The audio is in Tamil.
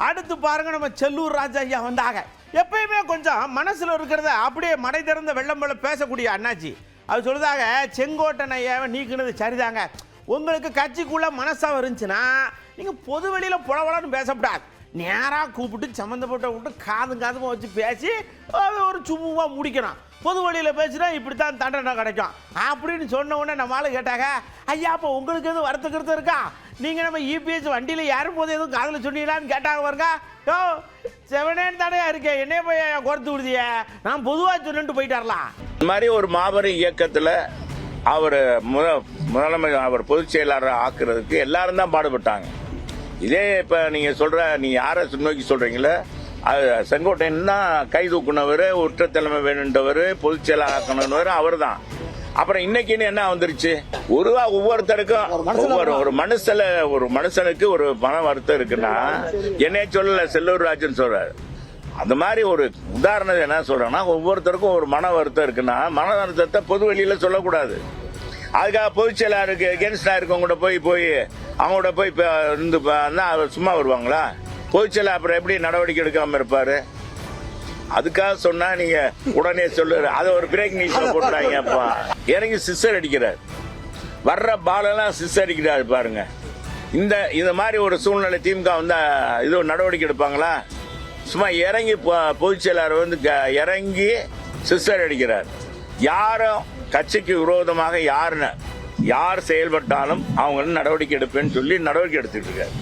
அடுத்து பாருங்க நம்ம செல்லூர் ராஜா ஐயா வந்தாங்க. எப்பயுமே கொஞ்சம் மனசுல இருக்கிறத அப்படியே மடை திறந்த வெள்ளம் போல பேசக்கூடிய அண்ணாச்சி அது சொல்லுதாங்க, செங்கோட்டன் ஐயாவை நீக்கினது சரிதாங்க. உங்களுக்கு கட்சிக்குள்ள மனசாக இருந்துச்சுன்னா நீங்க பொது வெளியில புலவலன்னு பேசப்படாது, நேராக கூப்பிட்டு சம்மந்தப்பட்ட விட்டு காதும் வச்சு பேசி ஒரு சும்மா முடிக்கணும். பொது வழியில் பேசினா இப்படித்தான் தண்டனை கிடைக்கும் அப்படின்னு சொன்ன உடனே நம்ம ஆளு கேட்டாங்க, ஐயா அப்போ உங்களுக்கு எதுவும் வருத்தக்கிறது இருக்கா? நீங்கள் நம்ம இபிஎஸ் வண்டியில் ஏறும் போது எதுவும் காதில் சொன்னீங்களான்னு கேட்டாங்க பாருங்க. யோ செவனேன்னு தானே இருக்கேன், என்னைய போய் குறைத்து விடுதிய, நான் பொதுவாக சொல்லிட்டு போயிட்டாரலாம். இந்த மாதிரி ஒரு மாபெரும் இயக்கத்தில் அவர் முதலமைச்சர் அவர் பொதுச் செயலாளர் ஆக்குறதுக்கு எல்லாரும் தான் பாடுபட்டாங்க. இதே இப்போ நீங்கள் யாரை நோக்கி சொல்கிறீங்களே, அது செங்கோட்டையன் தான் கை தூக்குனவர், உற்றத்தலைமை வேணுன்றவர், பொதுச் செயலாளர் ஆக்கணுன்றவர் அவர் தான். அப்புறம் இன்னைக்குன்னு என்ன வந்துருச்சு, ஒவ்வொருத்தருக்கும் ஒரு மனுஷனுக்கு ஒரு மன வருத்தம் இருக்குன்னா என்னைய சொல்லல, செல்லூர் ராஜன் சொல்றாரு. அந்த மாதிரி ஒரு உதாரணம் என்ன சொல்றேன்னா, ஒவ்வொருத்தருக்கும் ஒரு மன வருத்தம் இருக்குன்னா மன வருத்தத்தை பொது வெளியில சொல்லக்கூடாது. அதுக்காக பொதுச் செயலாளருக்கு எகென்ஸ்டா இருக்கவங்க போய் அவங்களோட போய் இருந்து சும்மா வருவாங்களா? பொதுச் செயலாளர் அப்புறம் எப்படி நடவடிக்கை எடுக்காம இருப்பாரு? அதுக்காக சொன்னா நீங்க உடனே சொல்லு, அதை ஒரு பிரேக் நியூஸ்ல போட்டுறாங்க. அப்பா இறங்கி சிஸ்டர் அடிக்கிறார், வர்ற பாலெல்லாம் சிஸ்டர் அடிக்கிறாரு பாருங்க. இந்த மாதிரி ஒரு சூழ்நிலை திமுக வந்து இது நடவடிக்கை எடுப்பாங்களா? சும்மா இறங்கி பொதுச் செயலாளர் இறங்கி சிஸ்டர் அடிக்கிறார். யாரும் கட்சிக்கு விரோதமாக யார் செயல்பட்டாலும் அவங்க நடவடிக்கை எடுப்பேன்னு சொல்லி நடவடிக்கை எடுத்துட்டு இருக்காரு.